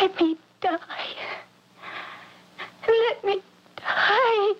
Let me die. Let me die.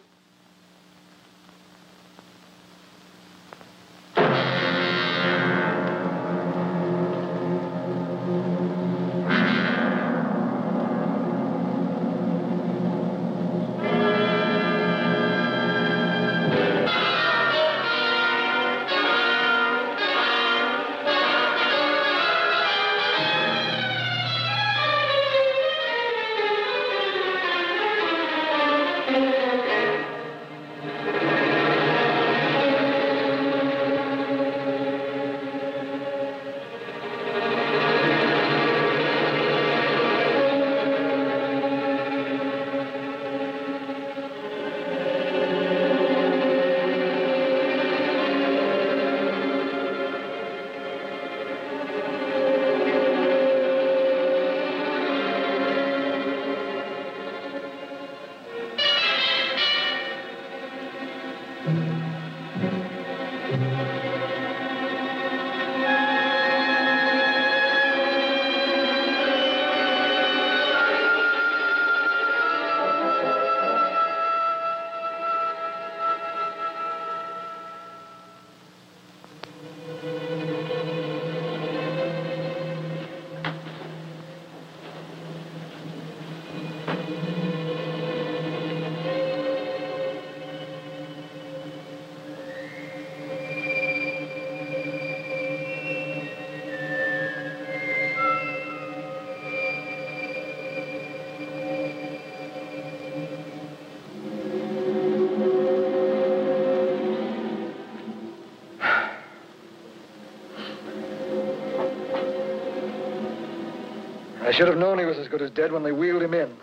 I should have known he was as good as dead when they wheeled him in.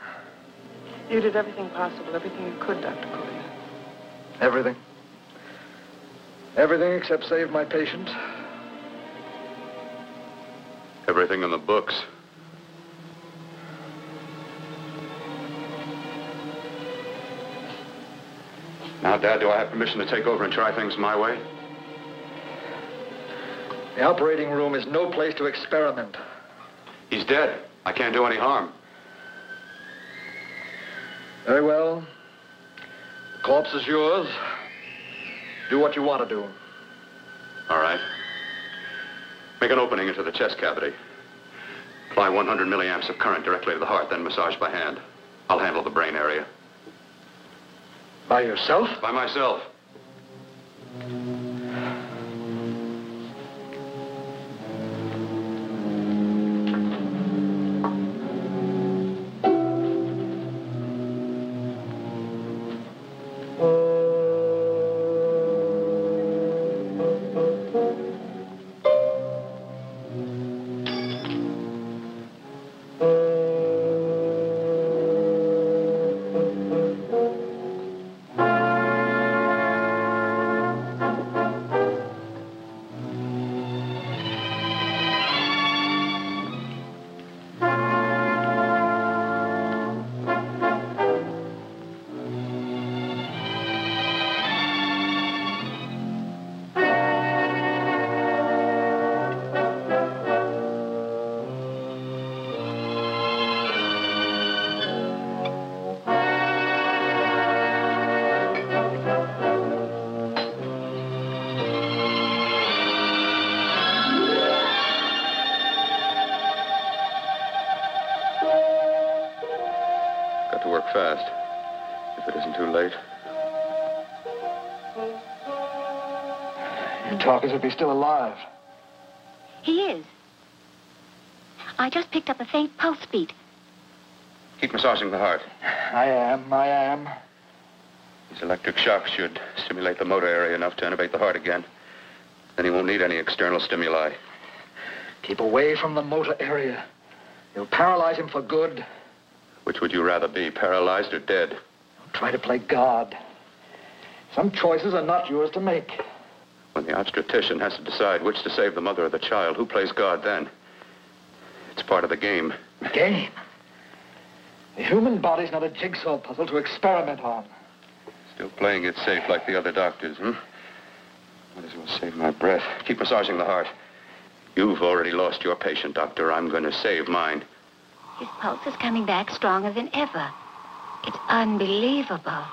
You did everything possible, everything you could, Dr. Collier. Everything. Everything except save my patient. Everything in the books. Now, Dad, do I have permission to take over and try things my way? The operating room is no place to experiment. He's dead. I can't do any harm. Very well. The corpse is yours. Do what you want to do. All right. Make an opening into the chest cavity. Apply 100 milliamps of current directly to the heart, then massage by hand. I'll handle the brain area. By yourself? By myself. Fast, if it isn't too late. You talk as if he's still alive. He is. I just picked up a faint pulse beat. Keep massaging the heart. I am. These electric shocks should stimulate the motor area enough to innervate the heart again. Then he won't need any external stimuli. Keep away from the motor area. You'll paralyze him for good. Which would you rather be, paralyzed or dead? Don't try to play God. Some choices are not yours to make. When the obstetrician has to decide which to save the mother or the child, who plays God then? It's part of the game. Game? The human body's not a jigsaw puzzle to experiment on. Still playing it safe like the other doctors, hmm? Might as well save my breath. Keep massaging the heart. You've already lost your patient, Doctor. I'm going to save mine. His pulse is coming back stronger than ever. It's unbelievable.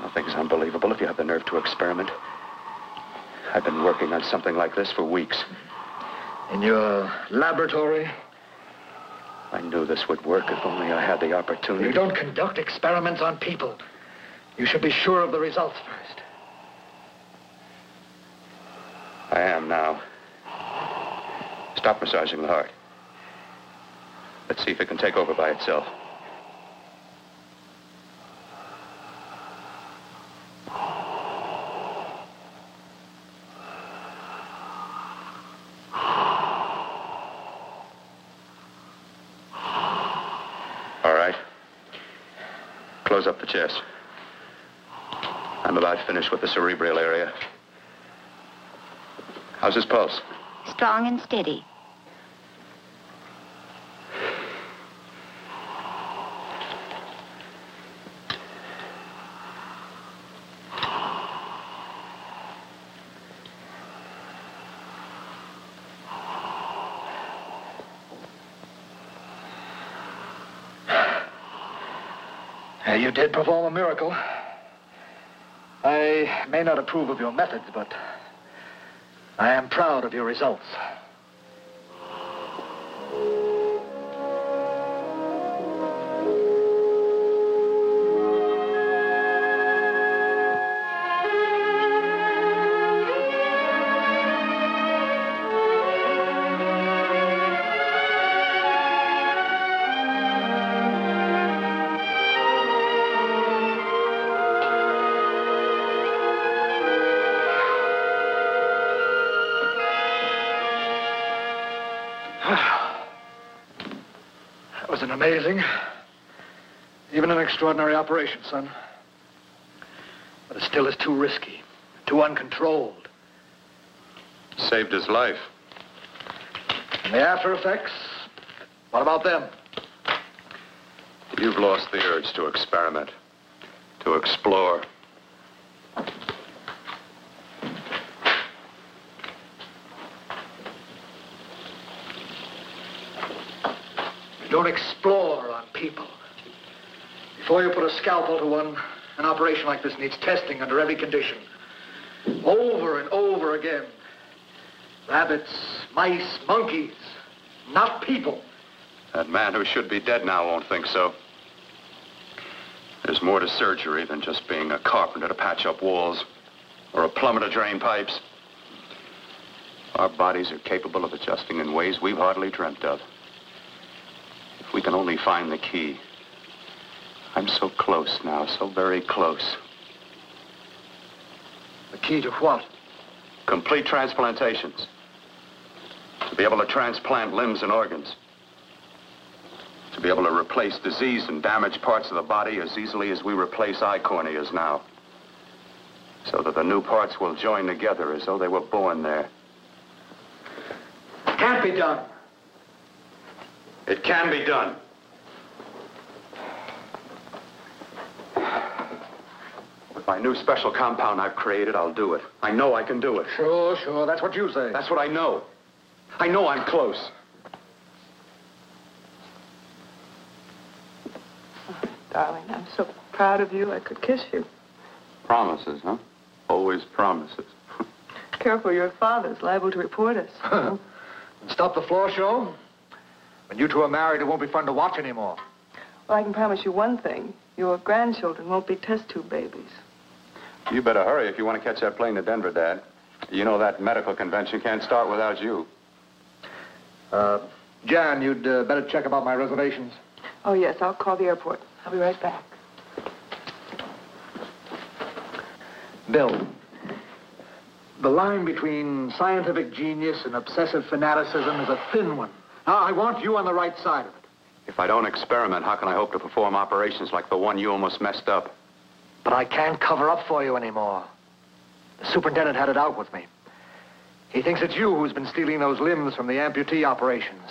Nothing's unbelievable if you have the nerve to experiment. I've been working on something like this for weeks. In your laboratory? I knew this would work if only I had the opportunity. You don't conduct experiments on people. You should be sure of the results first. I am now. Stop massaging the heart. Let's see if it can take over by itself. All right. Close up the chest. I'm about finished with the cerebral area. How's his pulse? Strong and steady. You did perform a miracle. I may not approve of your methods, but I am proud of your results. That was an amazing, even an extraordinary operation, son. But it still is too risky, too uncontrolled. Saved his life. And the after effects, what about them? You've lost the urge to experiment, to explore. You don't explore on people. Before you put a scalpel to one, an operation like this needs testing under every condition. Over and over again. Rabbits, mice, monkeys, not people. That man who should be dead now won't think so. There's more to surgery than just being a carpenter to patch up walls or a plumber to drain pipes. Our bodies are capable of adjusting in ways we've hardly dreamt of. If we can only find the key. I'm so close now, so very close. The key to what? Complete transplantations. To be able to transplant limbs and organs. To be able to replace diseased and damaged parts of the body as easily as we replace eye corneas now. So that the new parts will join together as though they were born there. Can't be done. It can be done. With my new special compound I've created, I'll do it. I know I can do it. Sure. That's what you say. That's what I know. I know I'm close. Oh, darling, I'm so proud of you, I could kiss you. Promises, huh? Always promises. Careful, your father's liable to report us. Stop the floor show? When you two are married, it won't be fun to watch anymore. Well, I can promise you one thing. Your grandchildren won't be test tube babies. You better hurry if you want to catch that plane to Denver, Dad. You know that medical convention can't start without you. Jan, you'd better check about my reservations. Oh, yes, I'll call the airport. I'll be right back. Bill, the line between scientific genius and obsessive fanaticism is a thin one. Now, I want you on the right side of it. If I don't experiment, how can I hope to perform operations like the one you almost messed up? But I can't cover up for you anymore. The superintendent had it out with me. He thinks it's you who's been stealing those limbs from the amputee operations.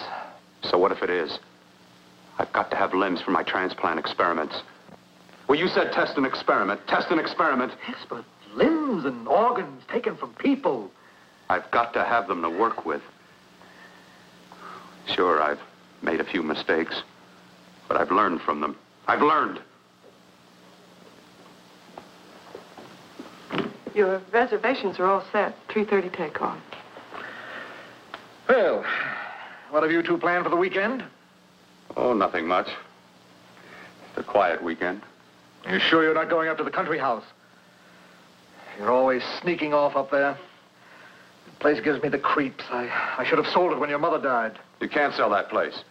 So what if it is? I've got to have limbs for my transplant experiments. Well, you said test and experiment. Test and experiment. Yes, but limbs and organs taken from people. I've got to have them to work with. Sure, I've made a few mistakes. learned from them. I've learned. Your reservations are all set. 3:30 takeoff. Well, what have you two planned for the weekend? Oh, nothing much. It's a quiet weekend. You sure you're not going up to the country house? You're always sneaking off up there. The place gives me the creeps. I should have sold it when your mother died. You can't sell that place.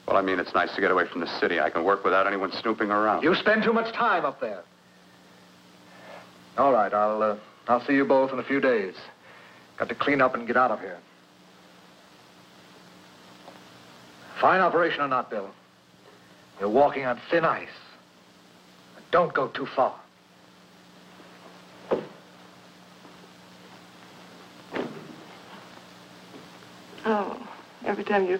Well, I mean, it's nice to get away from the city. I can work without anyone snooping around. You spend too much time up there. All right, I'll see you both in a few days. Got to clean up and get out of here. Fine operation or not, Bill? You're walking on thin ice. Don't go too far. Oh, every time you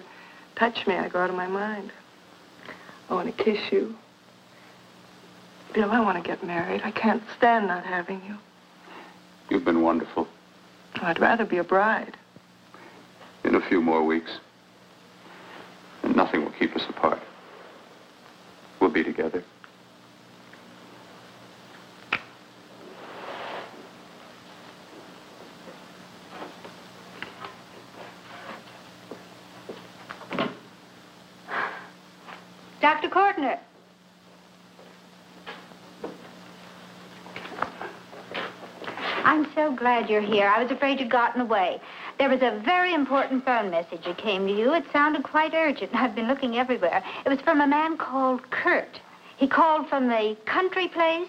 touch me, I go out of my mind. I want to kiss you. Bill, I want to get married. I can't stand not having you. You've been wonderful. Oh, I'd rather be a bride. In a few more weeks. And nothing will keep us apart. We'll be together. Dr. Courtner. I'm so glad you're here. I was afraid you'd gotten away. There was a very important phone message that came to you. It sounded quite urgent, and I've been looking everywhere. It was from a man called Kurt. He called from the country place,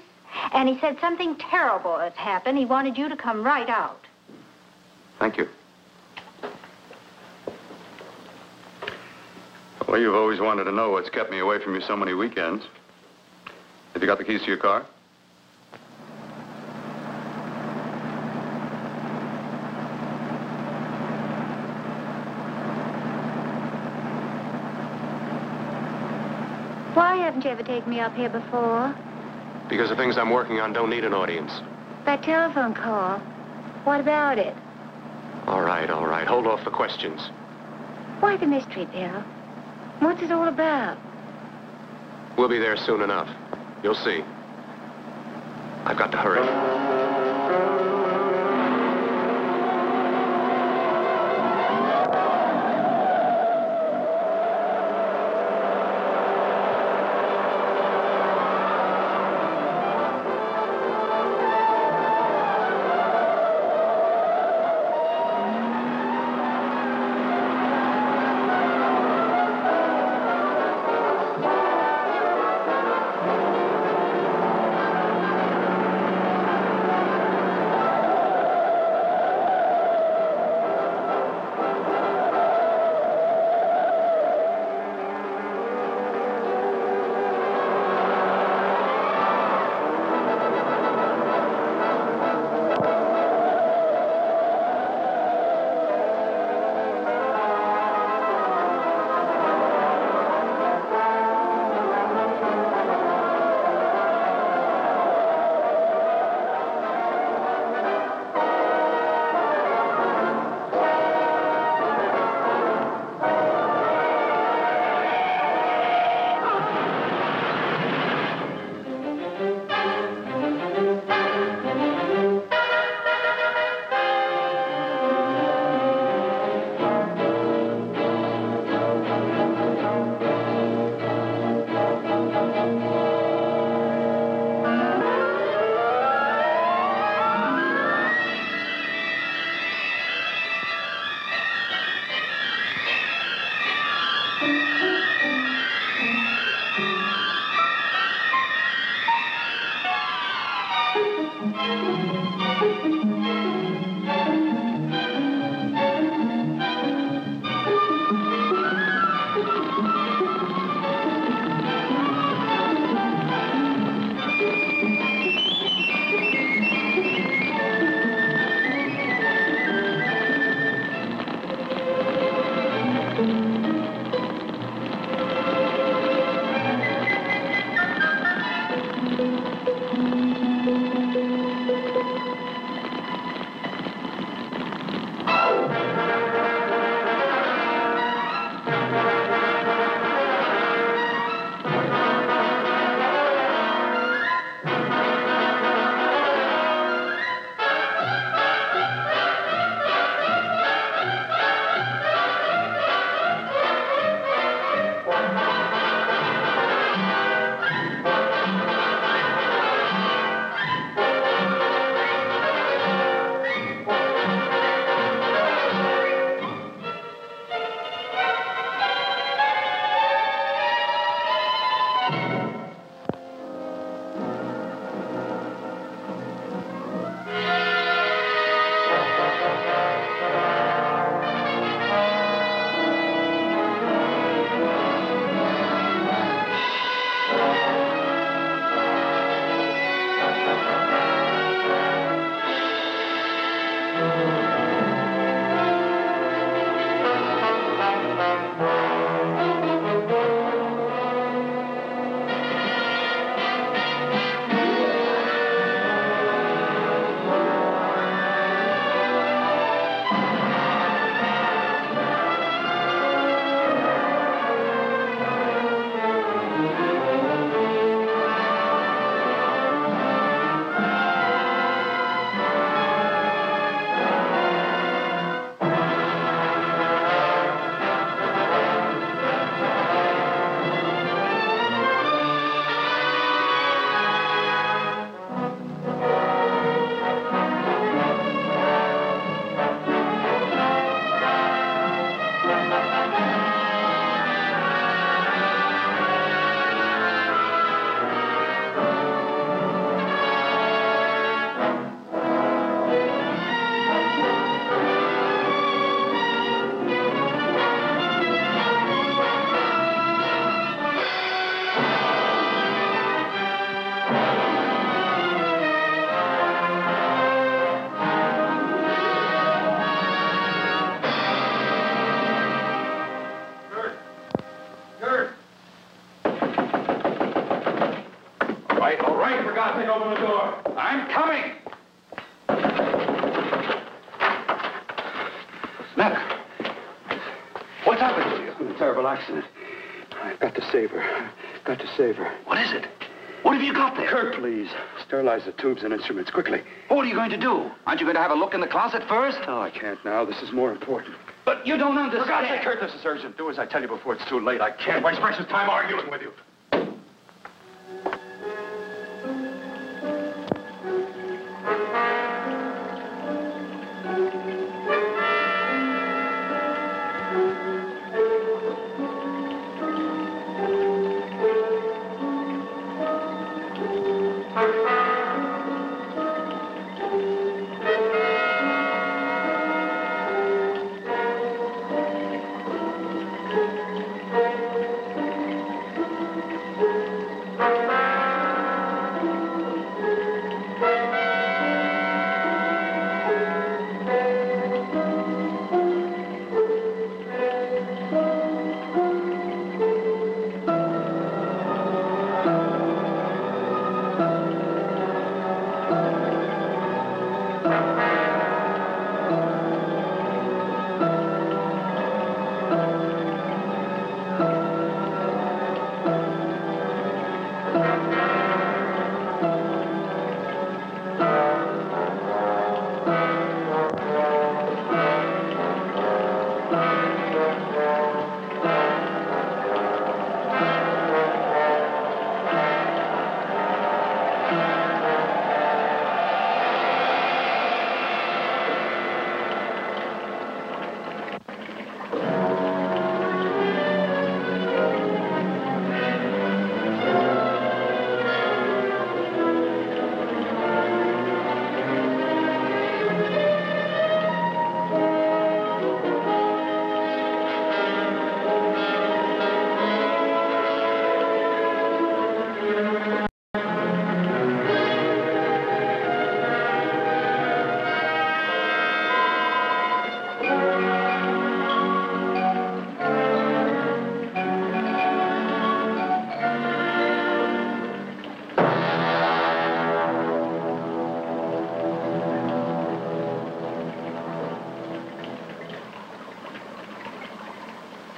and he said something terrible had happened. He wanted you to come right out. Thank you. Well, you've always wanted to know what's kept me away from you so many weekends. Have you got the keys to your car? Why haven't you ever taken me up here before? Because the things I'm working on don't need an audience. That telephone call. What about it? All right, all right. Hold off the questions. Why the mystery, Bill? What's it all about? We'll be there soon enough. You'll see. I've got to hurry. All right, for God's sake, open the door. I'm coming. Look. What's happened to you? A terrible accident. I've got to save her. Got to save her. What is it? What have you got there? Kurt, please. Sterilize the tubes and instruments, quickly. What are you going to do? Aren't you going to have a look in the closet first? No, I can't now. This is more important. But you don't understand. For God's sake, Kurt, this is urgent. Do as I tell you before it's too late. I can't waste precious time arguing with you.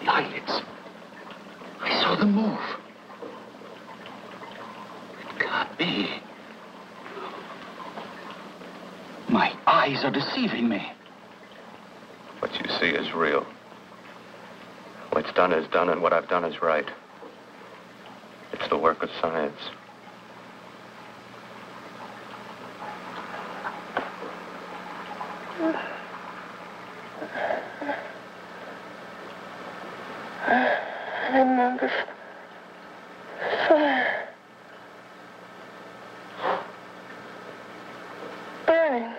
Eyelids. I saw them move. It can't be. My eyes are deceiving me. What you see is real. What's done is done, and what I've done is right. It's the work of science. I remember fire. Burning.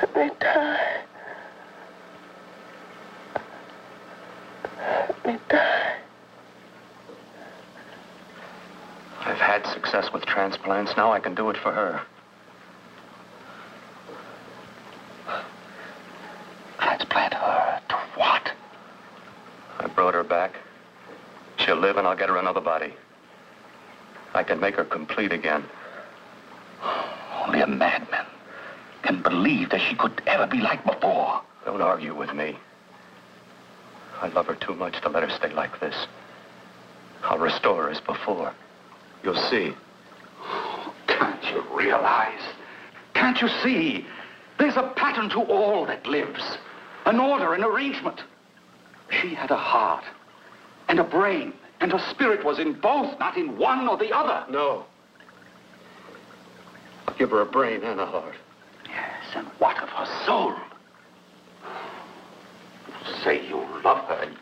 Let me die. Let me die. I've had success with transplants. Now I can do it for her. Transplant her to what? I brought her back. She'll live, and I'll get her another body. I can make her complete again. Only a madman can believe that she could ever be like before. Don't argue with me. I love her too much to let her stay like this. I'll restore her as before. You'll see. Can't you realize? Can't you see? There's a pattern to all that lives. An order, an arrangement. She had a heart and a brain, and her spirit was in both, not in one or the other. No. I'll give her a brain and a heart. Yes, and what of her soul? You say you love her, and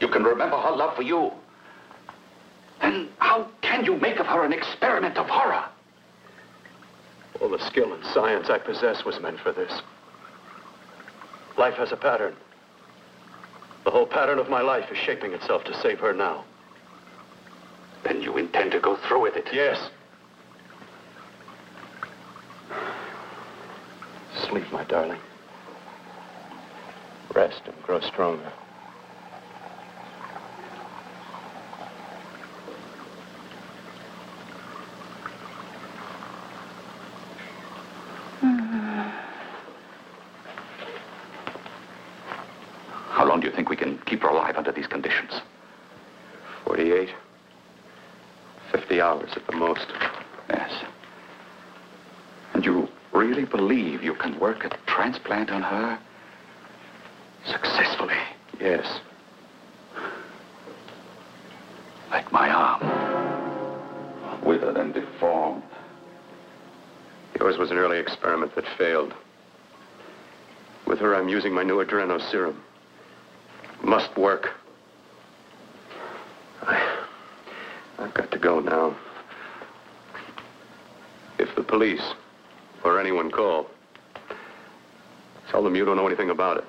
you can remember her love for you. Then how can you make of her an experiment of horror? All the skill and science I possess was meant for this. Life has a pattern. The whole pattern of my life is shaping itself to save her now. Then you intend to go through with it? Yes. Sleep, my darling. Rest and grow stronger. long do you think we can keep her alive under these conditions? 48. 50 hours at the most. Yes. And you really believe you can work a transplant on her successfully? Yes. Like my arm. Withered and deformed. Yours was an early experiment that failed. With her, I'm using my new adreno serum. Must work. I've got to go now. If the police or anyone call, tell them you don't know anything about it.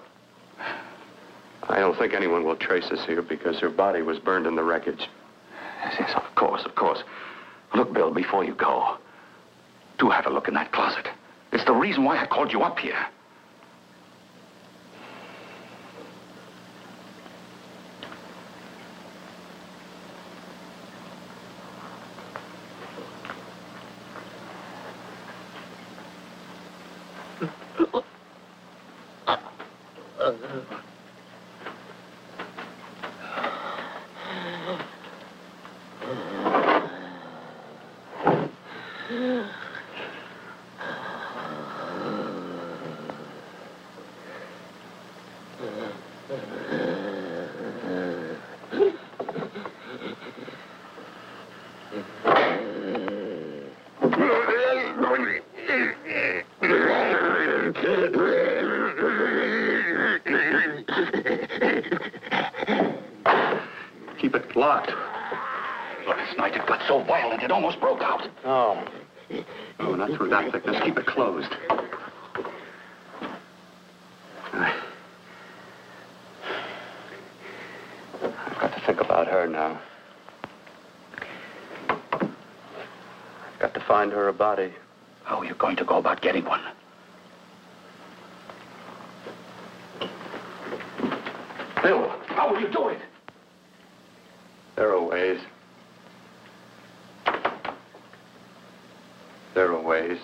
I don't think anyone will trace us here because her body was burned in the wreckage. Yes, of course, of course. Look, Bill, before you go, do have a look in that closet. It's the reason why I called you up here. Keep it locked. Last night it got so violent it almost broke out. Oh. Oh, not through that thickness. Keep it closed. I've got to think about her now. I've got to find her a body. How are you going to go about getting one? Bill, how will you do it? There are ways. There are ways.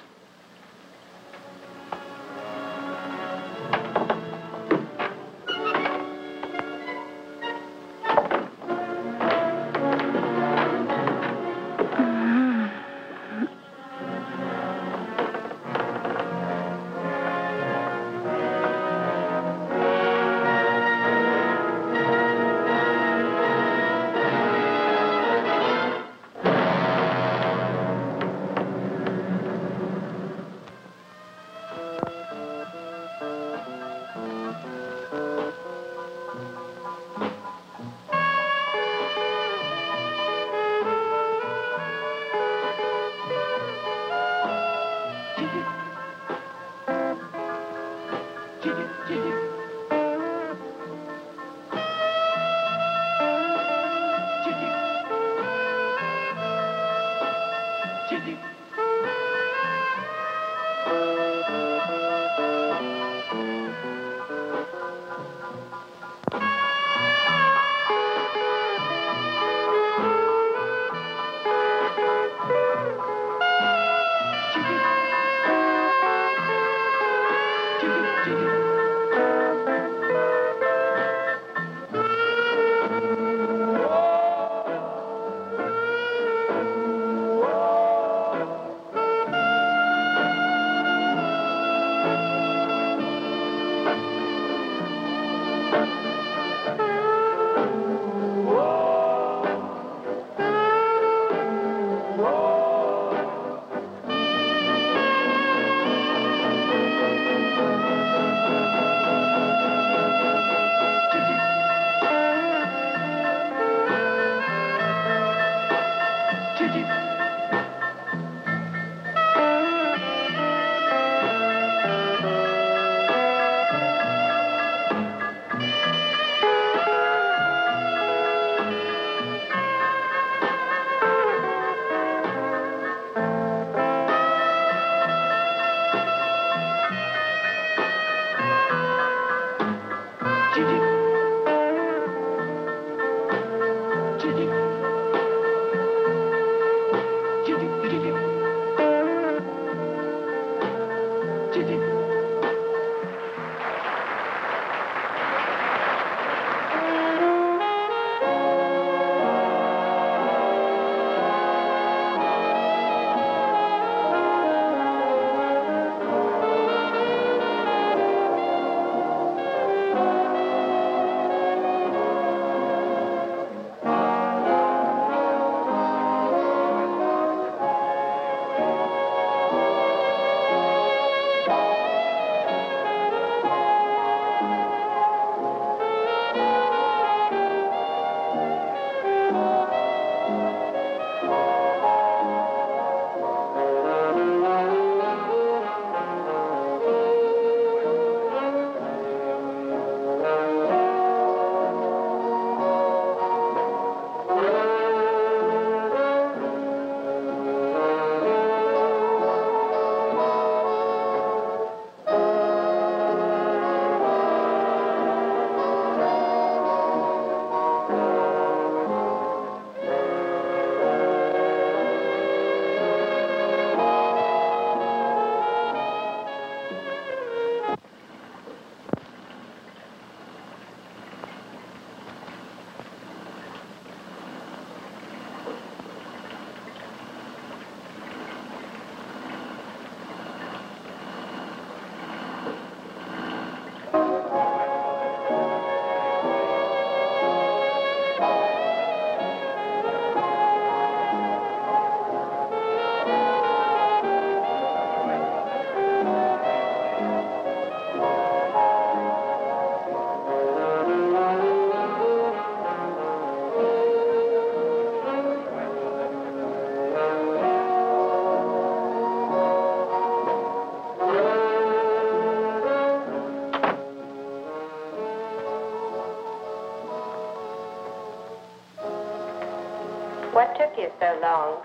What took you so long?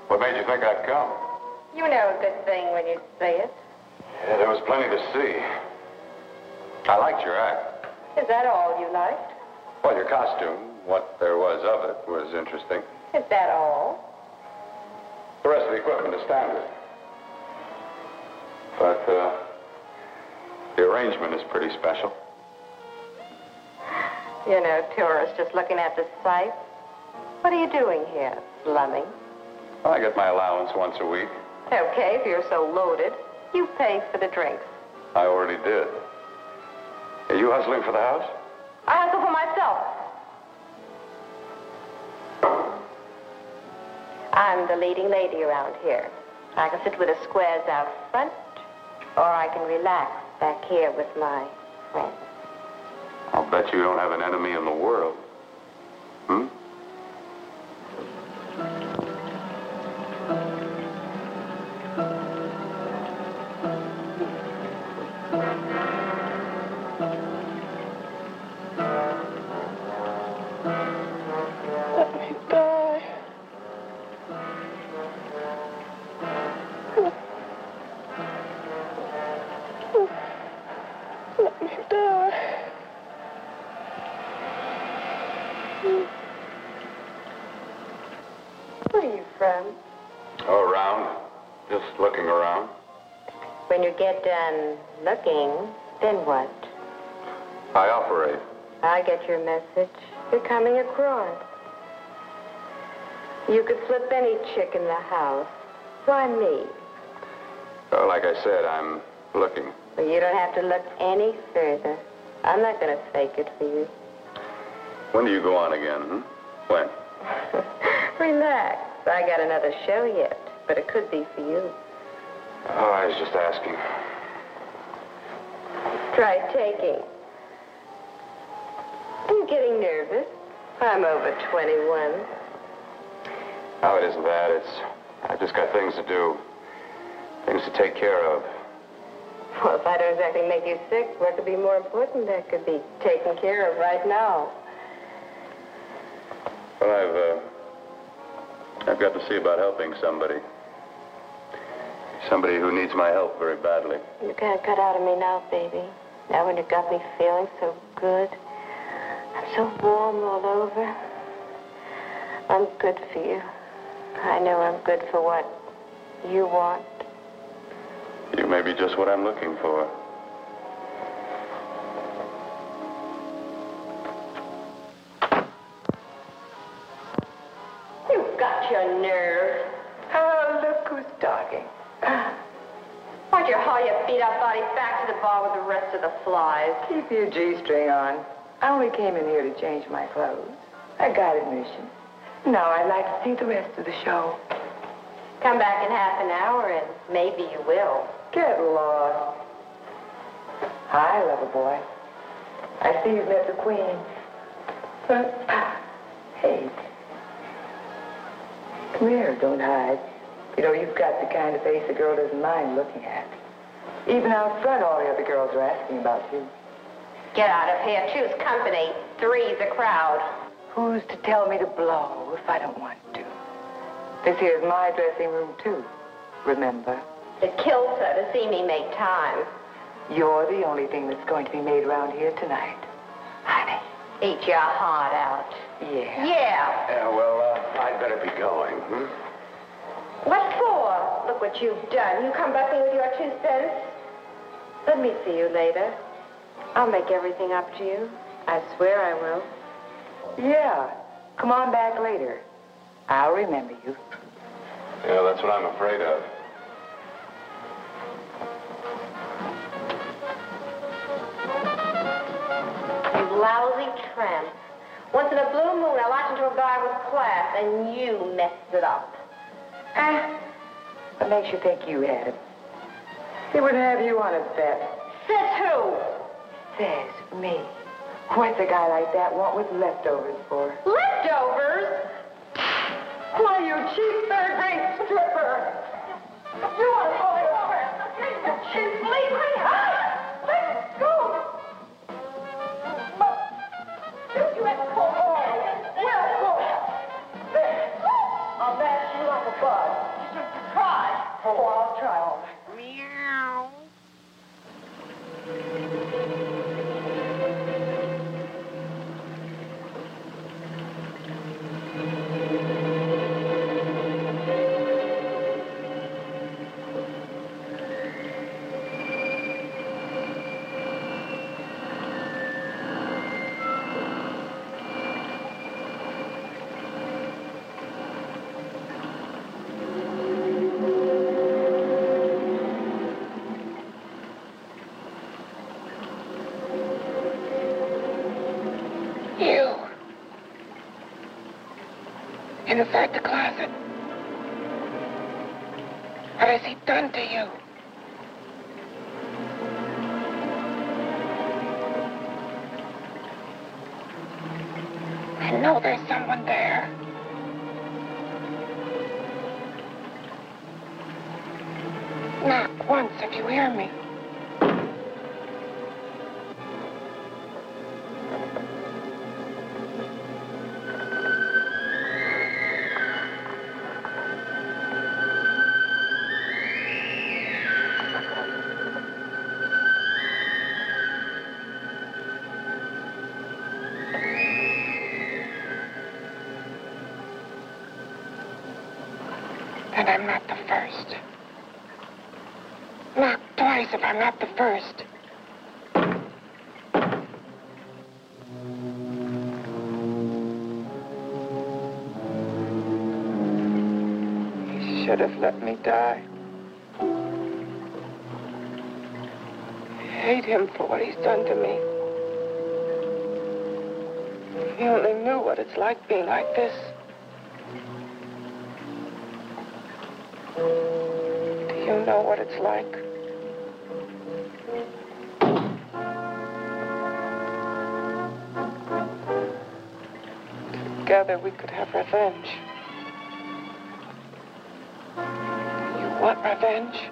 What made you think I'd come? You know a good thing when you say it. Yeah, there was plenty to see. I liked your act. Is that all you liked? Well, your costume, what there was of it, was interesting. Is that all? The rest of the equipment is standard. But, the arrangement is pretty special. You know, tourists just looking at the sights. What are you doing here? Slumming? I get my allowance once a week. Okay, if you're so loaded, you pay for the drinks. I already did. Are you hustling for the house? I hustle for myself. I'm the leading lady around here. I can sit with the squares out front, or I can relax back here with my friends. I'll bet you don't have an enemy in the world. Hmm? Let me die. Let me die. Where are you from? Oh, around. Just looking around. When you get done looking, then what? I operate. I get your message. You're coming across. You could flip any chick in the house. Why me? Oh, like I said, I'm looking. Well, you don't have to look any further. I'm not going to fake it for you. When do you go on again, hmm? When? Relax. I got another show yet, but it could be for you. Oh, I was just asking. Try taking. I'm getting nervous. I'm over 21. No, it isn't that. I've just got things to do. Things to take care of. Well, if I don't exactly make you sick, what could be more important that could be taken care of right now? Well, I've got to see about helping somebody. Somebody who needs my help very badly. You can't cut out of me now, baby. Now when you got me feeling so good. I'm so warm all over. I'm good for you. I know I'm good for what you want. You may be just what I'm looking for. You've got your nerve. Oh, look who's talking. Why'd you haul your beat-up body back to the bar with the rest of the flies? Keep your G-string on. I only came in here to change my clothes. I got admission. Now I'd like to see the rest of the show. Come back in half an hour and maybe you will. Get lost. Hi, lover boy. I see you've met the queen. Hey. Come here, don't hide. You know, you've got the kind of face a girl doesn't mind looking at. Even out front, all the other girls are asking about you. Get out of here. Choose company. Three's a crowd. Who's to tell me to blow if I don't want to? This here's my dressing room, too. Remember? It kills her to see me make time. You're the only thing that's going to be made around here tonight. Honey. Eat your heart out. Yeah. Yeah. Yeah, well, I'd better be going, hmm? What for? Look what you've done. You come bucking with your 2 cents. Let me see you later. I'll make everything up to you. I swear I will. Yeah. Come on back later. I'll remember you. Yeah, that's what I'm afraid of. You lousy tramp. Once in a blue moon, I latched into a guy with class, and you messed it up. What makes you think you had him? He wouldn't have you on a bet. Says who? Says me. What's a guy like that want with leftovers for? Leftovers? Why, you cheap third-rate stripper! You want to pull me over? You cheap leave me! Let go! You had to pull over. Well, pull. There. Inside the closet. What has he done to you? I know there's someone there. Knock once if you hear me. And I'm not the first. Knock twice if I'm not the first. He should have let me die. I hate him for what he's done to me. If he only knew what it's like being like this. You know what it's like. Together we could have revenge. You want revenge?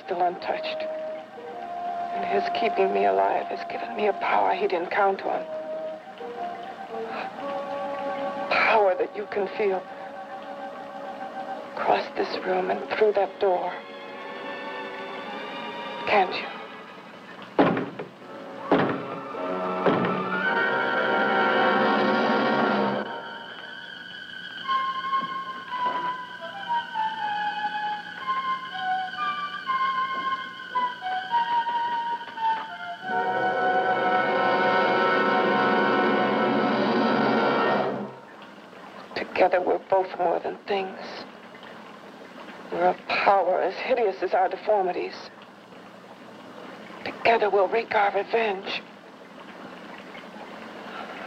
Still untouched. And his keeping me alive has given me a power he didn't count on. Power that you can feel. Across this room and through that door. Can't you? Together we're both more than things. We're a power as hideous as our deformities. Together we'll wreak our revenge.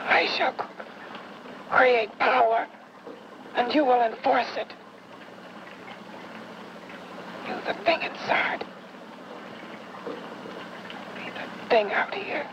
I shall create power, and you will enforce it. You, the thing inside. Me, the thing out here.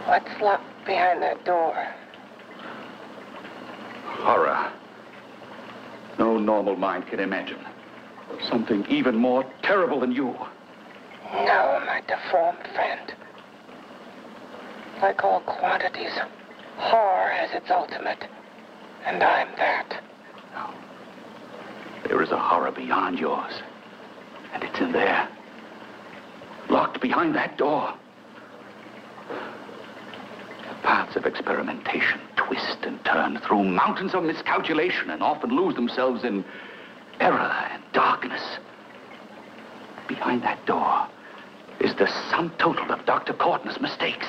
What's locked behind that door? Horror. No normal mind can imagine. Something even more terrible than you. No, my deformed friend. Like all quantities, horror has its ultimate. And I'm that. No. There is a horror beyond yours. And it's in there. Locked behind that door. The paths of experimentation twist and turn through mountains of miscalculation and often lose themselves in error and darkness. Behind that door is the sum total of Dr. Corton's mistakes.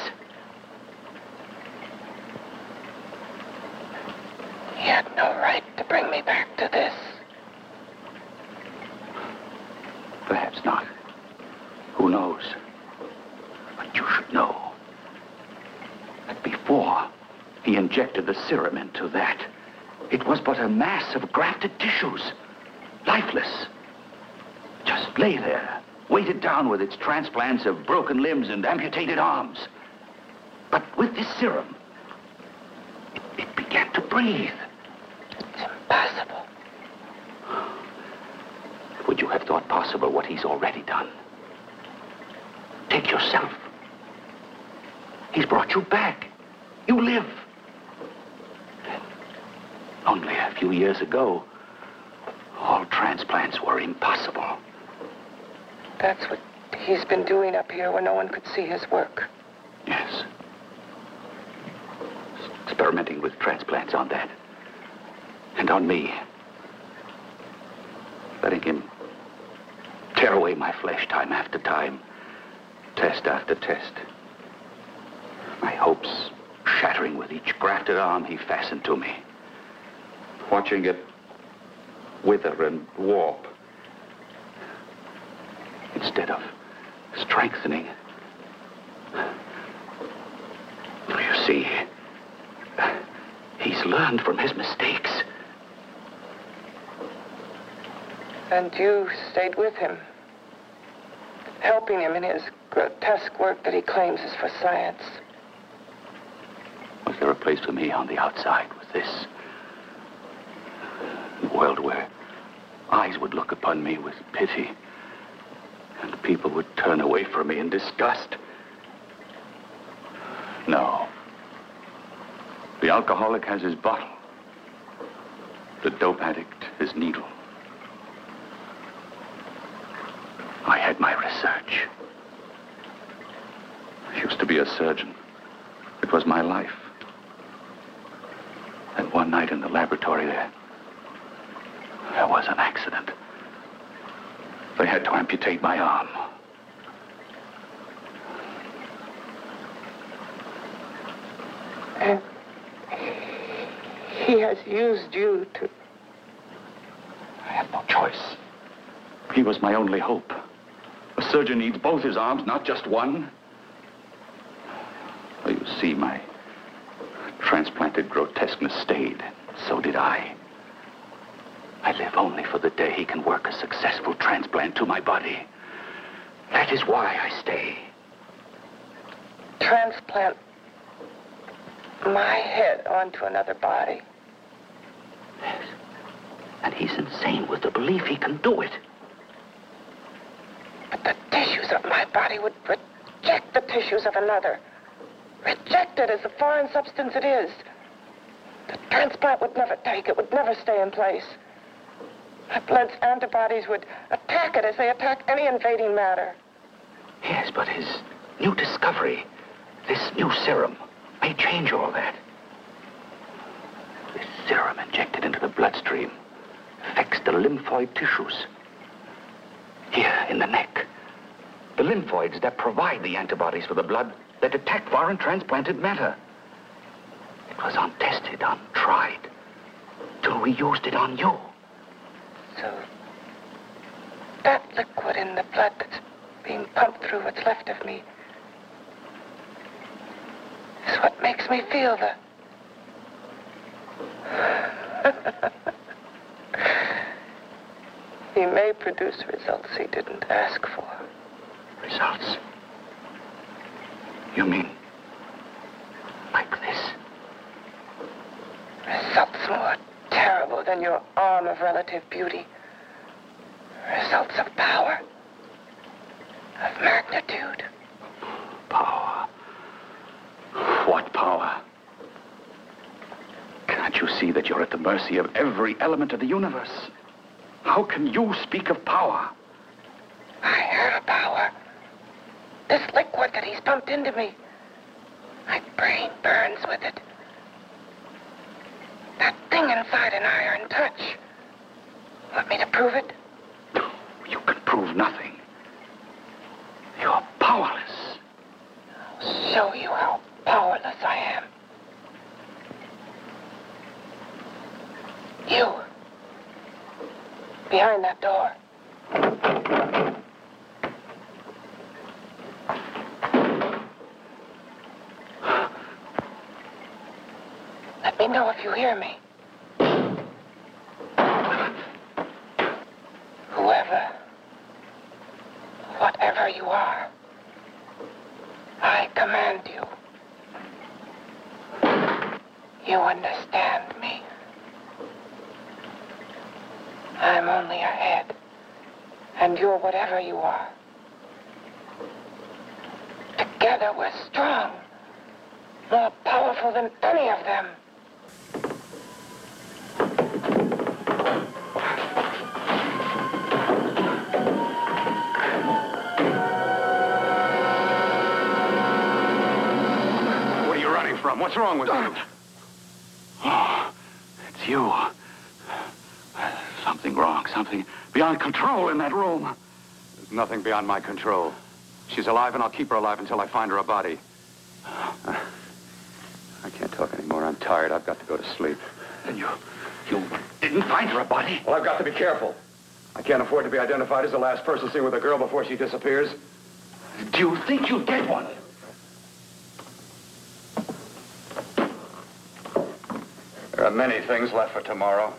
He had no right to bring me back to this. Perhaps not. Who knows? But you should know that before he injected the serum into that, it was but a mass of grafted tissues, lifeless. Just lay there, weighted down with its transplants of broken limbs and amputated arms. But with this serum, it began to breathe. It's impossible. Would you have thought possible what he's already done? Take yourself. He's brought you back. You live. Only a few years ago, all transplants were impossible. That's what he's been doing up here where no one could see his work. Yes. Experimenting with transplants on that. And on me. Letting him tear away my flesh time after time. Test after test. My hopes shattering with each grafted arm he fastened to me. Watching it wither and warp. Instead of strengthening. You see, he's learned from his mistakes. And you stayed with him, helping him in his grotesque work that he claims is for science. Was there a place for me on the outside with this? A world where eyes would look upon me with pity and people would turn away from me in disgust? No. The alcoholic has his bottle. The dope addict his needle. I had my research. I used to be a surgeon. It was my life. And one night in the laboratory there was an accident. They had to amputate my arm. And he has used you to... I had no choice. He was my only hope. A surgeon needs both his arms, not just one. Well, you see, my transplanted grotesqueness stayed. So did I. I live only for the day he can work a successful transplant to my body. That is why I stay. Transplant my head onto another body. Yes. And he's insane with the belief he can do it. But the tissues of my body would reject the tissues of another. Reject it as the foreign substance it is. The transplant would never take it, would never stay in place. My blood's antibodies would attack it as they attack any invading matter. Yes, but his new discovery, this new serum, may change all that. This serum injected into the bloodstream affects the lymphoid tissues. Here in the neck, the lymphoids that provide the antibodies for the blood that attack foreign transplanted matter. It was untested, untried, till we used it on you. So, that liquid in the blood that's being pumped through what's left of me is what makes me feel the... He may produce results he didn't ask for. Results? You mean like this? Results more terrible than your arm of relative beauty. results of power, of magnitude. Power. What power? Can't you see that you're at the mercy of every element of the universe? How can you speak of power? I have power. This liquid that he's pumped into me, my brain burns with it. That thing inside an iron touch. Want me to prove it? You can prove nothing. You're powerless. I'll show you how powerless I am. You. Behind that door. Let me know if you hear me. Whoever, whatever you are, I command you. You understand me. I'm only a head, and you're whatever you are. Together we're strong, more powerful than any of them. What are you running from? What's wrong with you? Oh, it's you. Something wrong, something beyond control in that room. There's nothing beyond my control. She's alive, and I'll keep her alive until I find her a body. I can't talk anymore. I'm tired. I've got to go to sleep. And you didn't find her a body? Well, I've got to be careful. I can't afford to be identified as the last person seen with a girl before she disappears. Do you think you'll get one? There are many things left for tomorrow.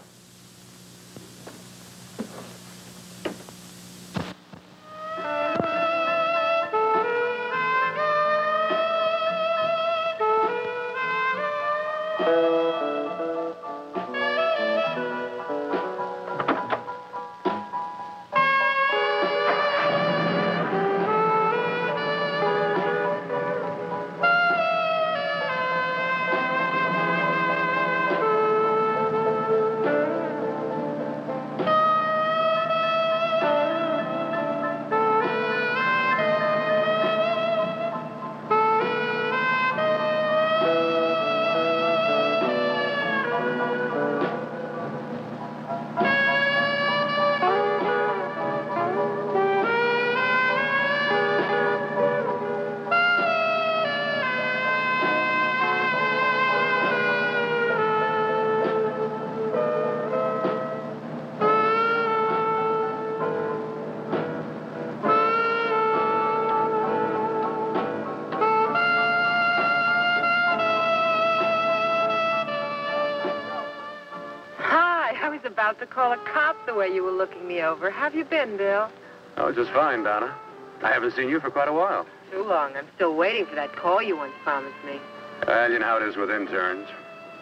About to call a cop the way you were looking me over. How have you been, Bill? Oh, just fine, Donna. I haven't seen you for quite a while. Too long. I'm still waiting for that call you once promised me. Well, you know how it is with interns.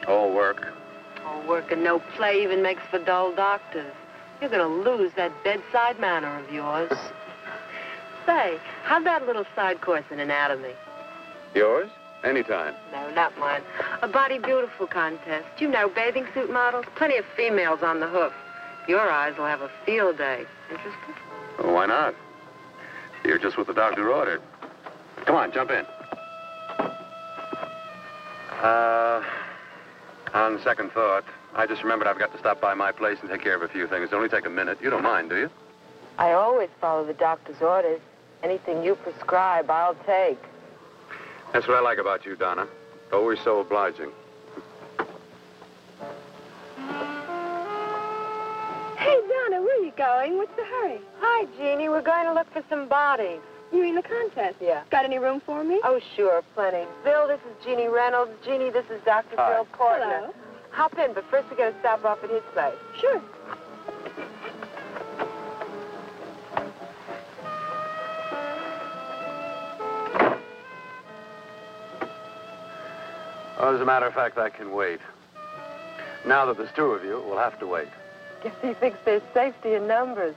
All work. All work and no play even makes for dull doctors. You're going to lose that bedside manner of yours. Say, how'd that little side course in anatomy? Yours? Anytime. No, not mine. A body beautiful contest. You know, bathing suit models. Plenty of females on the hoof. Your eyes will have a field day. Interested? Well, why not? You're just what the doctor ordered. Come on, jump in. On second thought, I just remembered I've got to stop by my place and take care of a few things. It'll only take a minute. You don't mind, do you? I always follow the doctor's orders. Anything you prescribe, I'll take. That's what I like about you, Donna. Always so obliging. Hey, Donna, where are you going? What's the hurry? Hi, Jeannie. We're going to look for some bodies. You mean the contest? Yeah. Got any room for me? Oh, sure, plenty. Bill, this is Jeannie Reynolds. Jeannie, this is Dr. Hi. Bill Portner. Hello. Hop in, but first we got to stop off at his place. Sure. Well, as a matter of fact, I can wait. Now that there's two of you, we'll have to wait. Guess he thinks there's safety in numbers.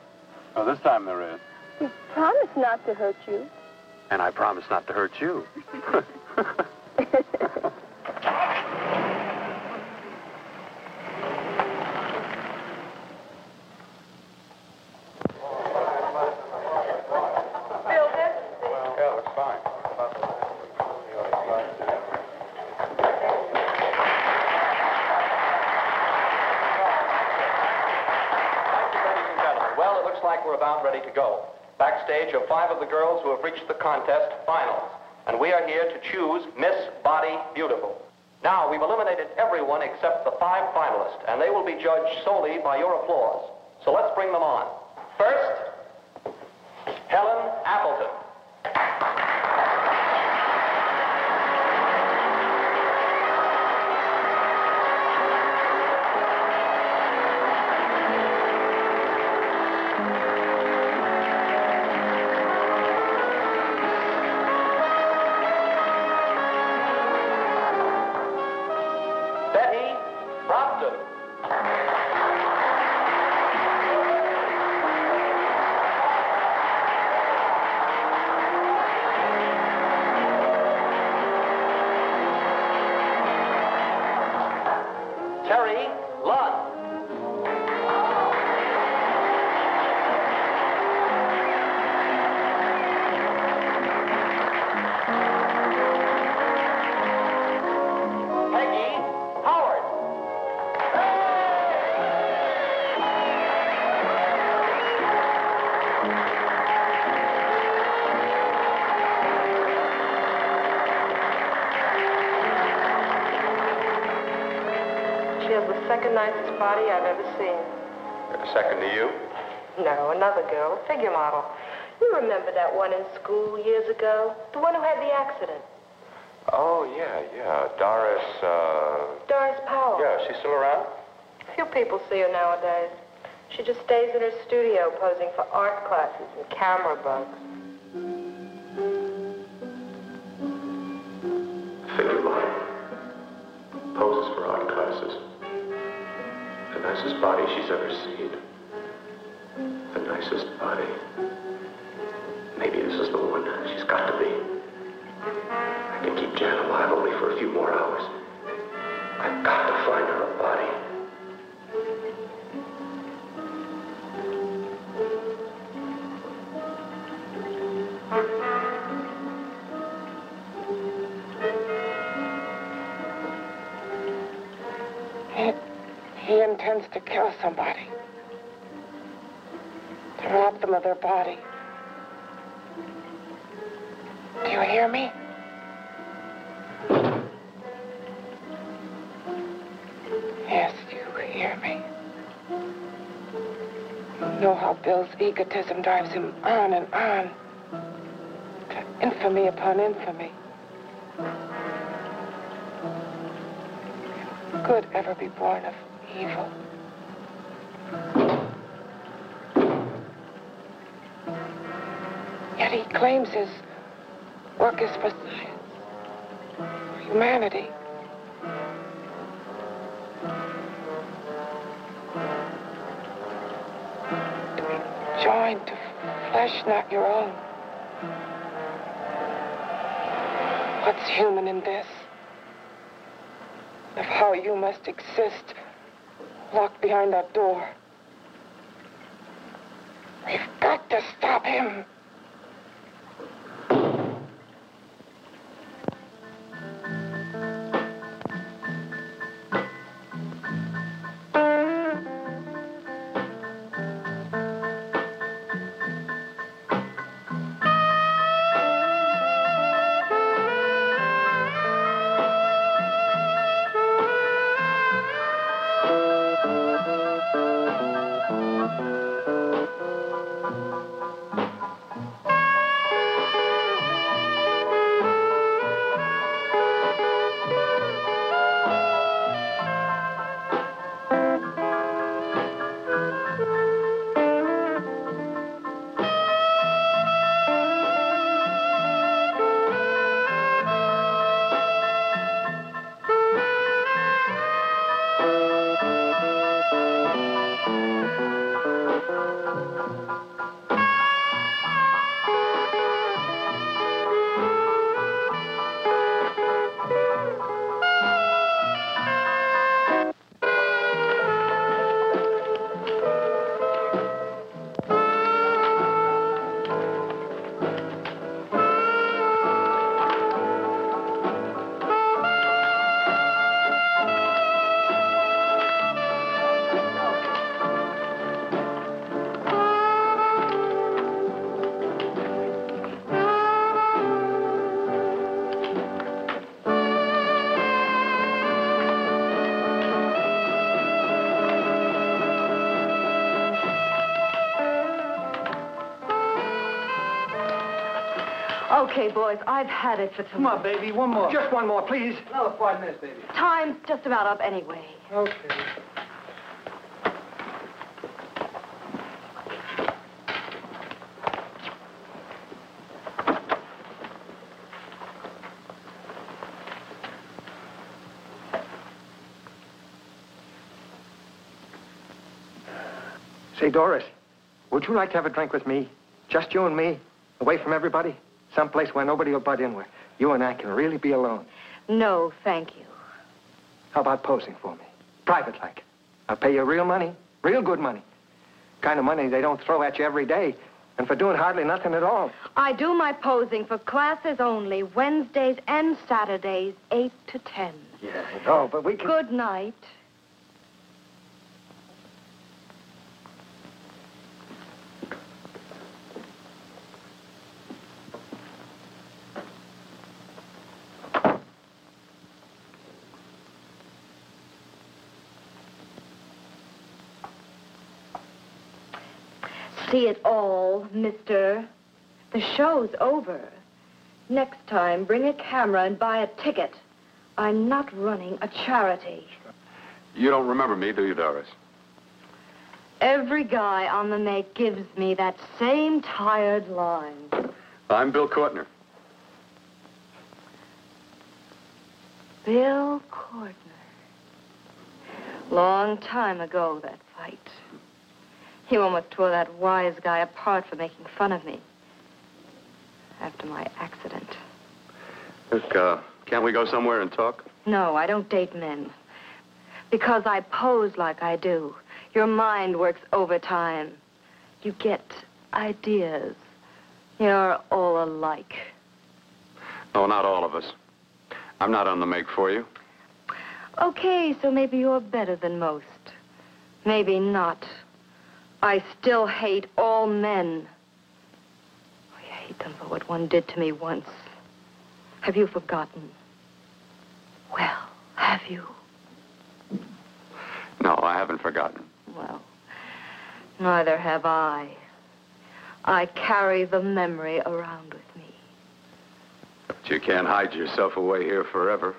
Well, this time there is. You promised not to hurt you. And I promise not to hurt you. Ready to go. Backstage are 5 of the girls who have reached the contest finals, and we are here to choose Miss Body Beautiful. Now, we've eliminated everyone except the 5 finalists, and they will be judged solely by your applause. So let's bring them on. First, Helen Appleton. She has the second nicest body I've ever seen. Second to you? No, another girl, a figure model. You remember that one in school years ago? The one who had the accident. Oh, yeah. Doris, Doris Powell. Yeah, she's still around? Few people see her nowadays. She just stays in her studio posing for art classes and camera bugs. Figure model. Poses for art classes. The nicest body she's ever seen. The nicest body. Maybe this is the one. She's got to be. I can keep Jan alive only for a few more hours. I've got to find her a body. He intends to kill somebody. To rob them of their body. Do you hear me? Yes, you hear me. You know how Bill's egotism drives him on and on. To infamy upon infamy. Can good ever be born of evil? Yet he claims his work is for science, for humanity. To be joined to flesh not your own. What's human in this? Of how you must exist locked behind that door. We've got to stop him. Okay, boys, I've had it for tonight. Come on, baby, one more. Just one more, please. Another 5 minutes, baby. Time's just about up anyway. Okay. Say, Doris, would you like to have a drink with me? Just you and me, away from everybody? Someplace where nobody will butt in, where you and I can really be alone. No, thank you. How about posing for me? Private like. I'll pay you real money, real good money. Kind of money they don't throw at you every day, and for doing hardly nothing at all. I do my posing for classes only, Wednesdays and Saturdays, 8 to 10. Yeah, I know, but we can... Good night. See it all, mister. The show's over. Next time, bring a camera and buy a ticket. I'm not running a charity. You don't remember me, do you, Doris? Every guy on the make gives me that same tired line. I'm Bill Courtner. Bill Courtner. Long time ago, that fight. You almost tore that wise guy apart for making fun of me. After my accident. Look, can't we go somewhere and talk? No, I don't date men. Because I pose like I do. Your mind works overtime. You get ideas. You're all alike. Oh, not all of us. I'm not on the make for you. Okay, so maybe you're better than most. Maybe not. I still hate all men. I hate them for what one did to me once. Have you forgotten? Well, have you? No, I haven't forgotten. Well, neither have I. I carry the memory around with me. But you can't hide yourself away here forever,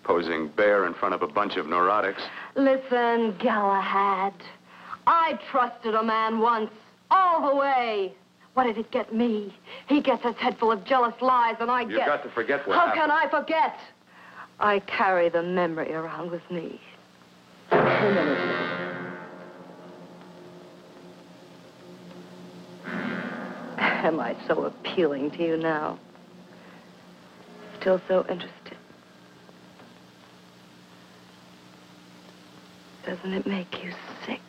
posing bare in front of a bunch of neurotics. Listen, Galahad. I trusted a man once, all the way. What did it get me? He gets his head full of jealous lies, and I get... You've got to forget what How happened. can I forget? I carry the memory around with me. Am I so appealing to you now? Still so interested? Doesn't it make you sick?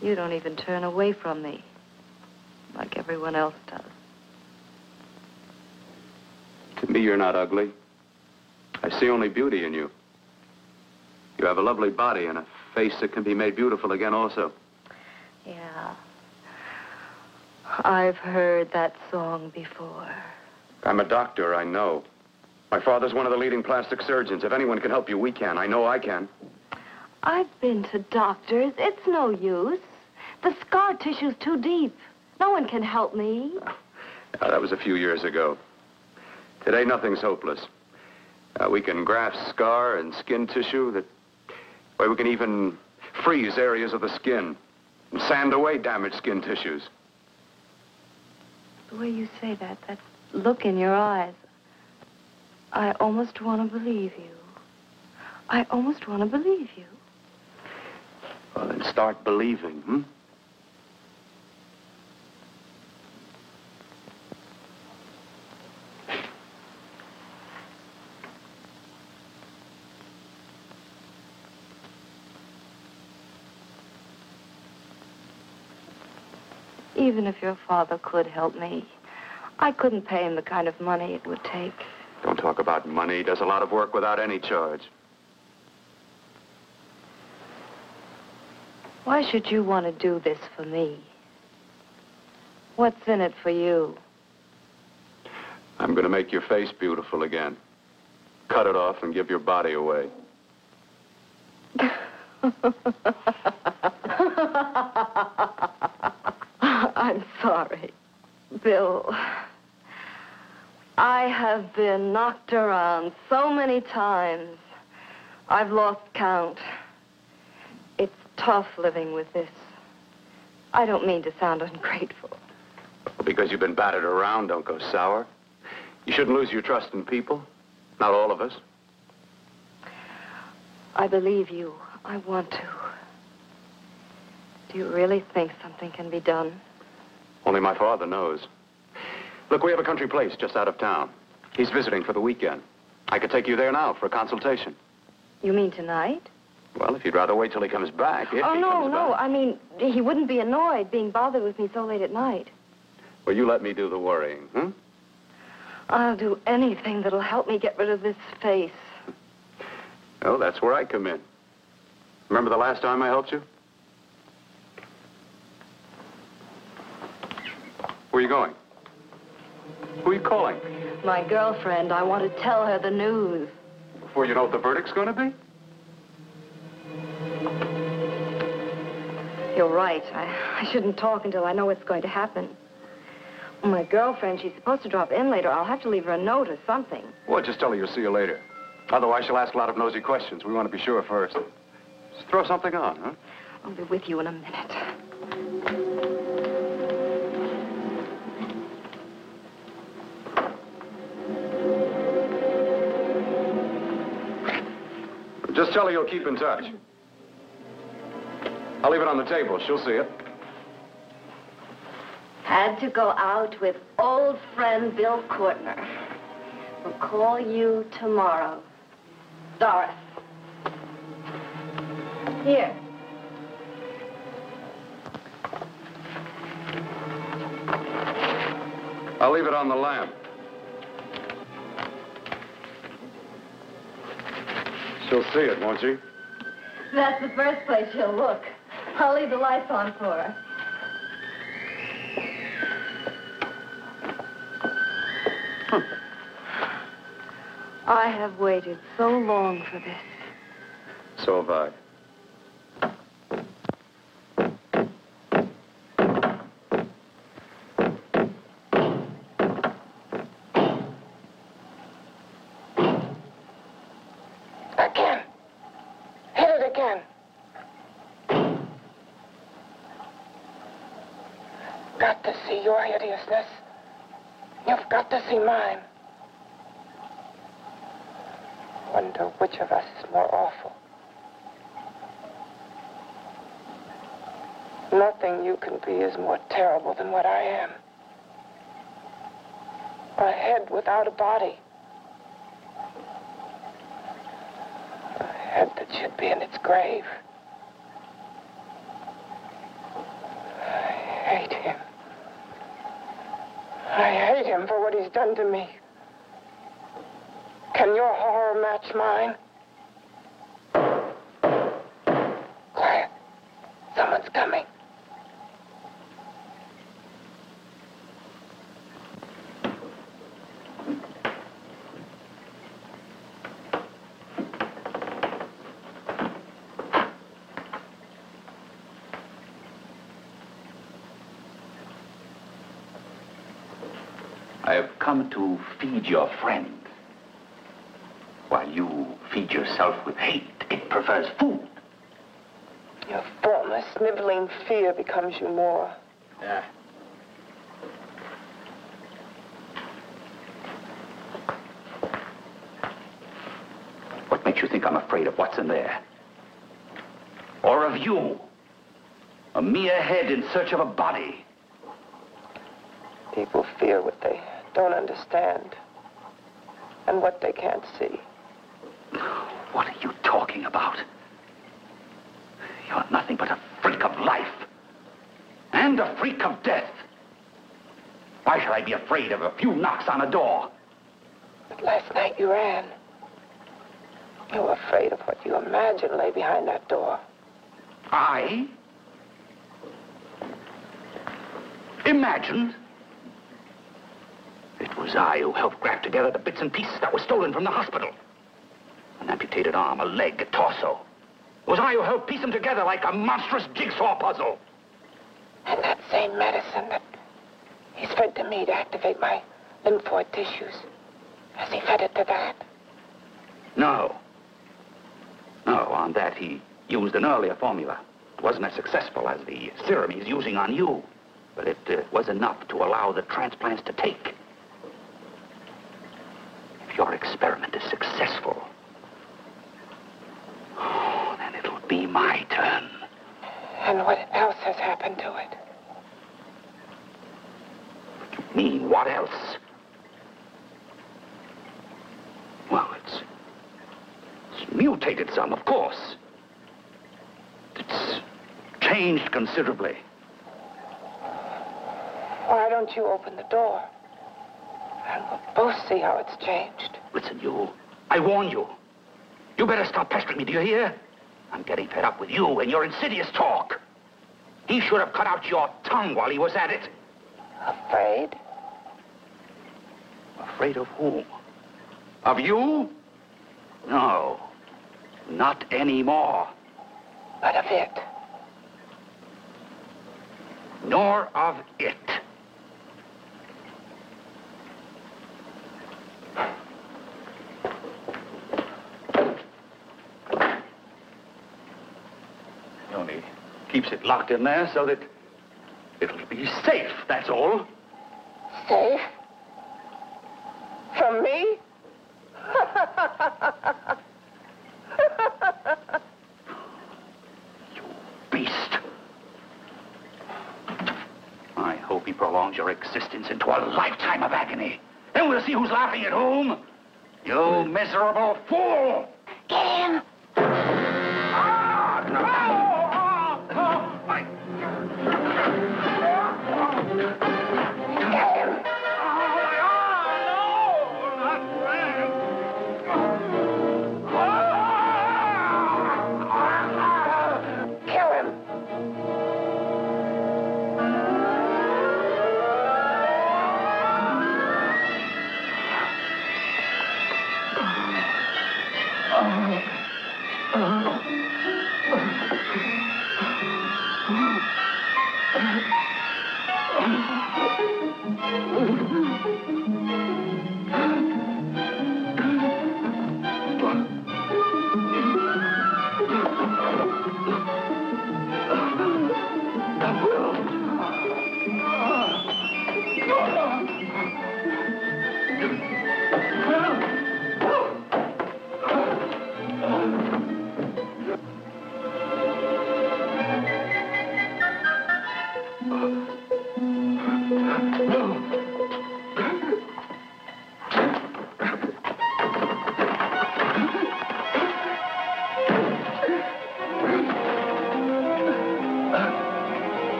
You don't even turn away from me, like everyone else does. To me, you're not ugly. I see only beauty in you. You have a lovely body and a face that can be made beautiful again also. Yeah. I've heard that song before. I'm a doctor, I know. My father's one of the leading plastic surgeons. If anyone can help you, we can. I know I can. I've been to doctors. It's no use. The scar tissue's too deep. No one can help me. That was a few years ago. Today, nothing's hopeless. We can graft scar and skin tissue that... Well, we can even freeze areas of the skin and sand away damaged skin tissues. The way you say that look in your eyes, I almost want to believe you. I almost want to believe you. Well, then start believing, hmm? Even if your father could help me, I couldn't pay him the kind of money it would take. Don't talk about money. He does a lot of work without any charge. Why should you want to do this for me? What's in it for you? I'm going to make your face beautiful again. Cut it off and give your body away. I'm sorry. Bill, I have been knocked around so many times. I've lost count. It's tough living with this. I don't mean to sound ungrateful. Well, because you've been battered around, don't go sour. You shouldn't lose your trust in people. Not all of us. I believe you. I want to. Do you really think something can be done? Only my father knows. Look, we have a country place just out of town. He's visiting for the weekend. I could take you there now for a consultation. You mean tonight? Well, if you'd rather wait till he comes back, if oh, he no, comes no. back. I mean, he wouldn't be annoyed being bothered with me so late at night. Well, you let me do the worrying, hmm? I'll do anything that'll help me get rid of this face. Oh, that's where I come in. Remember the last time I helped you? Where are you going? Who are you calling? My girlfriend. I want to tell her the news. Before you know what the verdict's going to be? You're right. I shouldn't talk until I know what's going to happen. My girlfriend, she's supposed to drop in later. I'll have to leave her a note or something. Well, just tell her you'll see you later. Otherwise, she'll ask a lot of nosy questions. We want to be sure first. Just throw something on, huh? I'll be with you in a minute. Just tell her you'll keep in touch. I'll leave it on the table. She'll see it. Had to go out with old friend Bill Courtner. We'll call you tomorrow. Doris. Here. I'll leave it on the lamp. She'll see it, won't she? That's the first place she'll look. I'll leave the lights on for her. I have waited so long for this. So have I. Again. Hit it again. Got to see your hideousness. You've got to see mine. Wonder which of us is more awful. Nothing you can be is more terrible than what I am. A head without a body. A head that should be in its grave. I hate him. I hate him for what he's done to me. Can your horror match mine? Quiet. Someone's coming. I have come to feed your friend. While you feed yourself with hate, it prefers food. Your formless, sniveling fear becomes you more. Yeah. What makes you think I'm afraid of what's in there? Or of you? A mere head in search of a body. People fear what they don't understand and what they can't see. What are you talking about? You're nothing but a freak of life. And a freak of death. Why should I be afraid of a few knocks on a door? But last night you ran. You were afraid of what you imagined lay behind that door. I? Imagined? It was I who helped graft together the bits and pieces that were stolen from the hospital. An amputated arm, a leg, a torso. It was I who helped piece them together like a monstrous jigsaw puzzle. And that same medicine that He's fed to me to activate my lymphoid tissues. Has he fed it to that? No. No, on that he used an earlier formula. It wasn't as successful as the serum he's using on you, but it was enough to allow the transplants to take. If your experiment is successful, oh, then it'll be my turn. And what else has happened to it? What do you mean, what else? Well, it's mutated some, of course. It's changed considerably. Why don't you open the door? And we'll both see how it's changed. Listen, you. I warn you. You better stop pestering me, do you hear? I'm getting fed up with you and your insidious talk. He should have cut out your tongue while he was at it. Afraid? Afraid of whom? Of you? No. Not anymore. But of it? Nor of it. He only keeps it locked in there so that it'll be safe, that's all. Safe? From me? You beast. I hope he prolongs your existence into a lifetime of agony. Then we'll see who's laughing at whom. You miserable fool! Get him!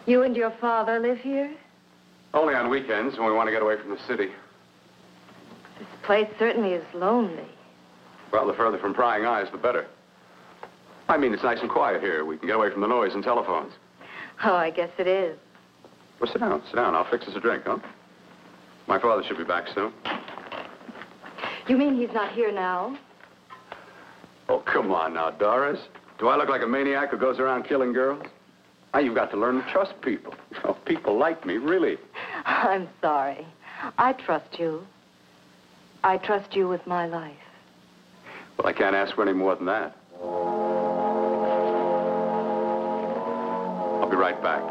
You and your father live here? Only on weekends when we want to get away from the city. This place certainly is lonely. Well, the further from prying eyes, the better. I mean, it's nice and quiet here. We can get away from the noise and telephones. Oh, I guess it is. Well, sit down. Sit down. I'll fix us a drink, huh? My father should be back soon. You mean he's not here now? Oh, come on now, Doris. Do I look like a maniac who goes around killing girls? Now, you've got to learn to trust people. Oh, people like me, really. I'm sorry. I trust you. I trust you with my life. Well, I can't ask for any more than that. I'll be right back.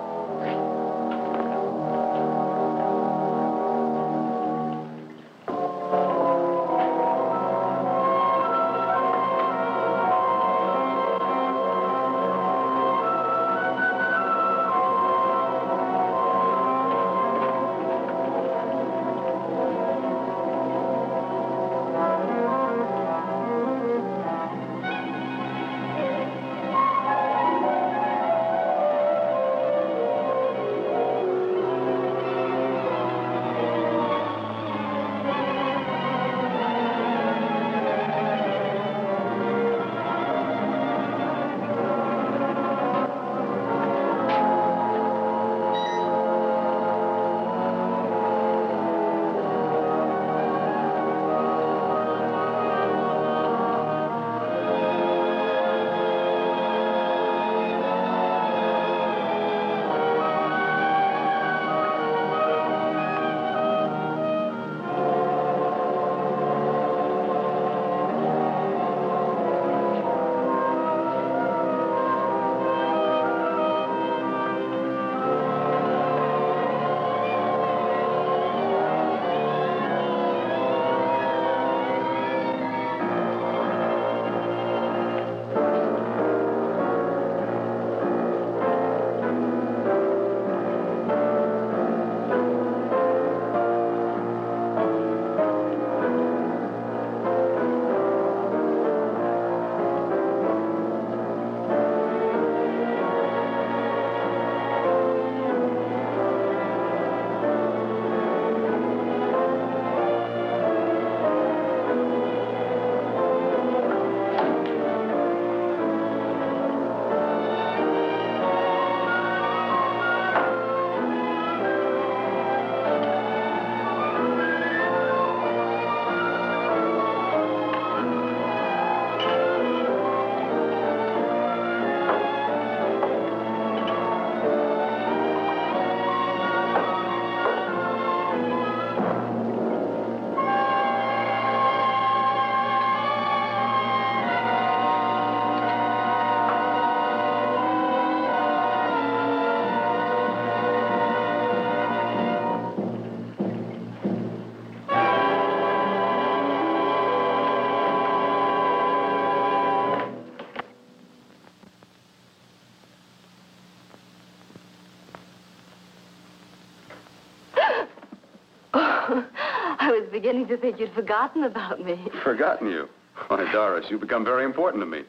I was beginning to think you'd forgotten about me. Forgotten you? Why, Doris, you've become very important to me.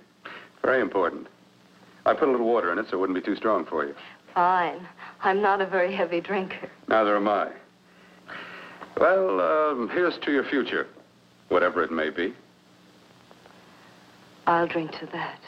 Very important. I put a little water in it so it wouldn't be too strong for you. Fine. I'm not a very heavy drinker. Neither am I. Well, here's to your future, whatever it may be. I'll drink to that.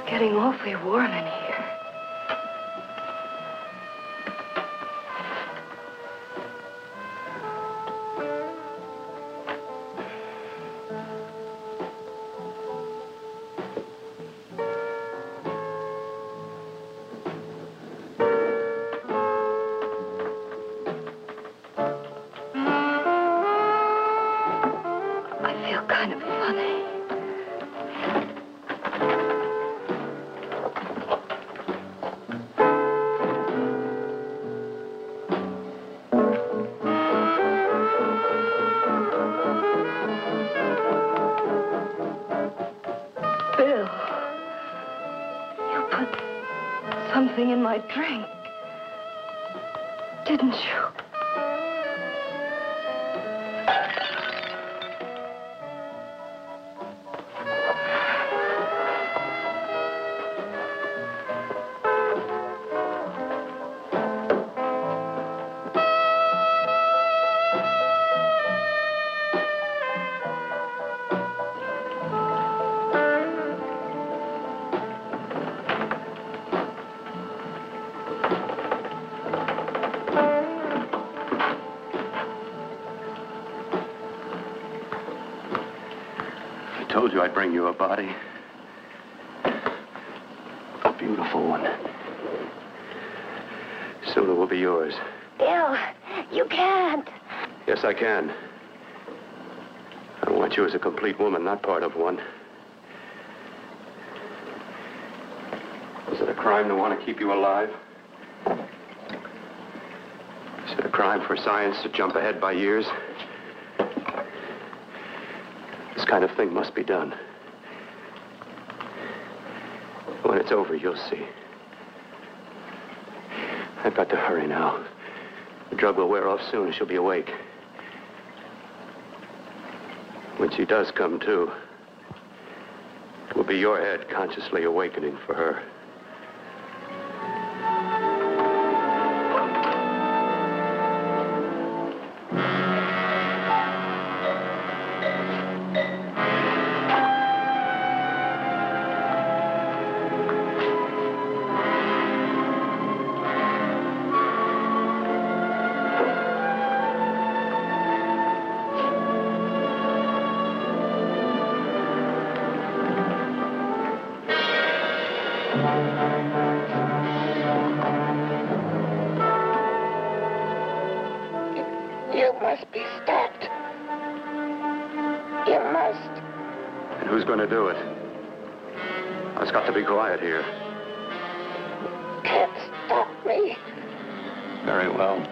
Getting awfully warm in here. something in my drink. Didn't you? I told you I'd bring you a body. A beautiful one. Soon it will be yours. Bill, you can't. Yes, I can. I want you as a complete woman, not part of one. Is it a crime to want to keep you alive? Is it a crime for science to jump ahead by years? This kind of thing must be done. When it's over, you'll see. I've got to hurry now. The drug will wear off soon and she'll be awake. When she does come to, it will be your head consciously awakening for her. You must be stopped. You must. And who's going to do it? It's got to be quiet here. Can't stop me. Very well.